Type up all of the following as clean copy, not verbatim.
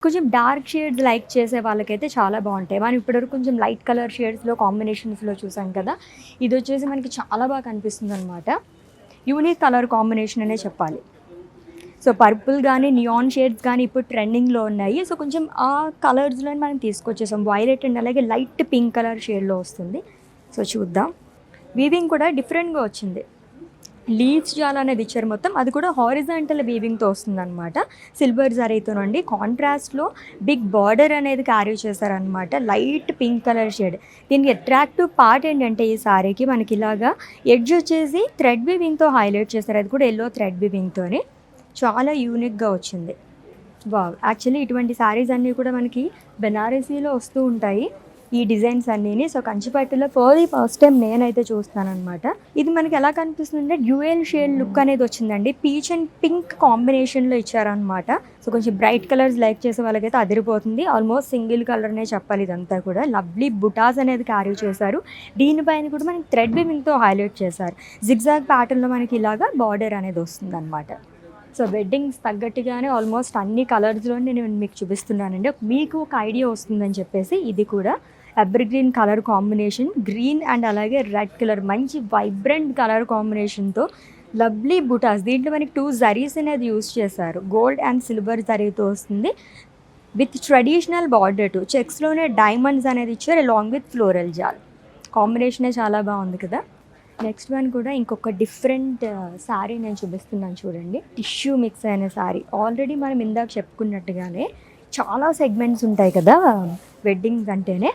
కొంచెం dark shades like చేసే వాళ్ళకైతే చాలా బాగుంటాయి. మనం ఇప్పటివరకు కొంచెం లైట్ కలర్ షేడ్స్‌లో కాంబినేషన్స్‌లో చూసాం కదా! ఇదొచ్చేసి మనకి చాలా బాగా కనిపిస్తుందనమాట. యూనిక్ కలర్ కాంబినేషన్ అనే చెప్పాలి. సో, పర్పుల్ గానీ, నియాన్ షేడ్స్ గానీ ఇప్పుడు ట్రెండింగ్‌లో ఉన్నాయి. సో, కొంచెం ఆ కలర్స్‌లోనే మనం తీసుకొచ్చేసాం. వైలెట్ అండ్ అలాగే లైట్ పింక్ కలర్ షేడ్‌లో వస్తుంది. సో, చూద్దాం. వీవింగ్ కూడా డిఫరెంట్‌గా వచ్చింది. లీవ్స్ జాల్ అనేది ఇచ్చారు మొత్తం. అది కూడా హారిజాంటల్ వీవింగ్‌తో వస్తుందనమాట. సిల్వర్ జరీతోనండి. కాంట్రాస్ట్‌లో బిగ్ బార్డర్ అనేది క్యారీ చేశారనమాట. Light pink colour shade. దీనికి అట్రాక్టివ్ పార్ట్ ఏంటంటే ఈ సారీకి మనకి ఇలాగా ఎడ్జ్ వచ్చేసి థ్రెడ్ వీవింగ్‌తో హైలైట్ చేశారు. అది కూడా యెల్లో థ్రెడ్ వీవింగ్‌తోని. చాలా యూనిక్‌గా వచ్చింది. వావ్! యాక్చువల్లీ ఇటువంటి సారీస్ అన్నీ కూడా మనకి బెనారసీలో వస్తూ ఉంటాయి. ఈ డిజైన్స్ అన్నీని. సో, కంచిపట్టులో ఫస్ట్ టైం నేనైతే చూస్తాననమాట. ఇది మనకి ఎలా కనిపిస్తుందంటే డ్యూయల్ షేడ్ లుక్ అనేది వచ్చిందండి. పీచ్ అండ్ పింక్ కాంబినేషన్‌లో ఇచ్చారనమాట. సో, కొంచెం బ్రైట్ కలర్స్ లైక్ చేసే వాళ్ళకైతే అదిరిపోతుంది. ఆల్మోస్ట్ సింగిల్ కలర్‌నే చెప్పాలి ఇదంతా కూడా. లవ్లీ బుటాస్ అనేది క్యారీ చేశారు. దీనిపైన కూడా మనకి థ్రెడ్ వీవింగ్‌తో హైలైట్ చేశారు. జిగ్‌జాగ్ ప్యాటర్న్‌లో మనకి ఇలాగా బార్డర్ అనేది వస్తుందనమాట. సో, వెడ్డింగ్స్ తగ్గట్టుగానే ఆల్మోస్ట్ అన్ని కలర్స్‌లో నేను మీకు చూపిస్తున్నానండి. మీకు ఒక ఐడియా వస్తుందని చెప్పేసి ఇది కూడా ever green colour combination, green and అలాగే రెడ్ కలర్ మంచి వైబ్రెంట్ కలర్ కాంబినేషన్తో లవ్లీ బుటాస్. దీంట్లో మనకి 2 జరీస్ అనేది యూస్ చేశారు. గోల్డ్ అండ్ సిల్వర్ జరీతో వస్తుంది. విత్ ట్రెడిషనల్ బార్డర్ టు చెక్స్లోనే డైమండ్స్ అనేది ఇచ్చారు అలాంగ్ విత్ ఫ్లోరల్ జాల్. కాంబినేషనే చాలా బాగుంది కదా. నెక్స్ట్ వన్ కూడా ఇంకొక డిఫరెంట్ శారీ నేను చూపిస్తున్నాను చూడండి. టిష్యూ మిక్స్ అయిన శారీ. ఆల్రెడీ మనం ఇందాక చెప్పుకున్నట్టుగానే చాలా సెగ్మెంట్స్ ఉంటాయి కదా వెడ్డింగ్ అంటేనే.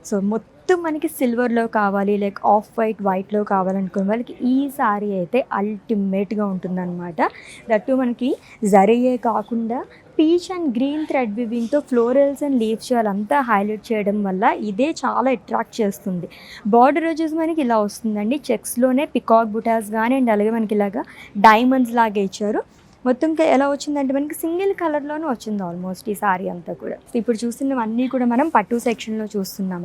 సో, మొత్తం మనకి సిల్వర్లో కావాలి, లైక్ ఆఫ్ వైట్లో కావాలనుకునే వాళ్ళకి ఈ శారీ అయితే అల్టిమేట్గా ఉంటుందన్నమాట. దట్టు మనకి జరీయే కాకుండా పీచ్ అండ్ గ్రీన్ థ్రెడ్ వివింగ్తో ఫ్లోరల్స్ అండ్ లీవ్స్ అంతా హైలైట్ చేయడం వల్ల ఇదే చాలా అట్రాక్ట్ చేస్తుంది. బార్డర్ వచ్చేసి మనకి ఇలా వస్తుందండి. చెక్స్లోనే పికాక్ బుటాస్ కానీ అండ్ అలాగే మనకి ఇలాగా డైమండ్స్ లాగా ఇచ్చారు. మొత్తం ఎలా వచ్చిందంటే మనకి సింగిల్ కలర్లోనే వచ్చింది ఆల్మోస్ట్ ఈ శారీ అంతా కూడా. ఇప్పుడు చూస్తున్నవన్నీ కూడా మనం పట్టు సెక్షన్లో చూస్తున్నాం.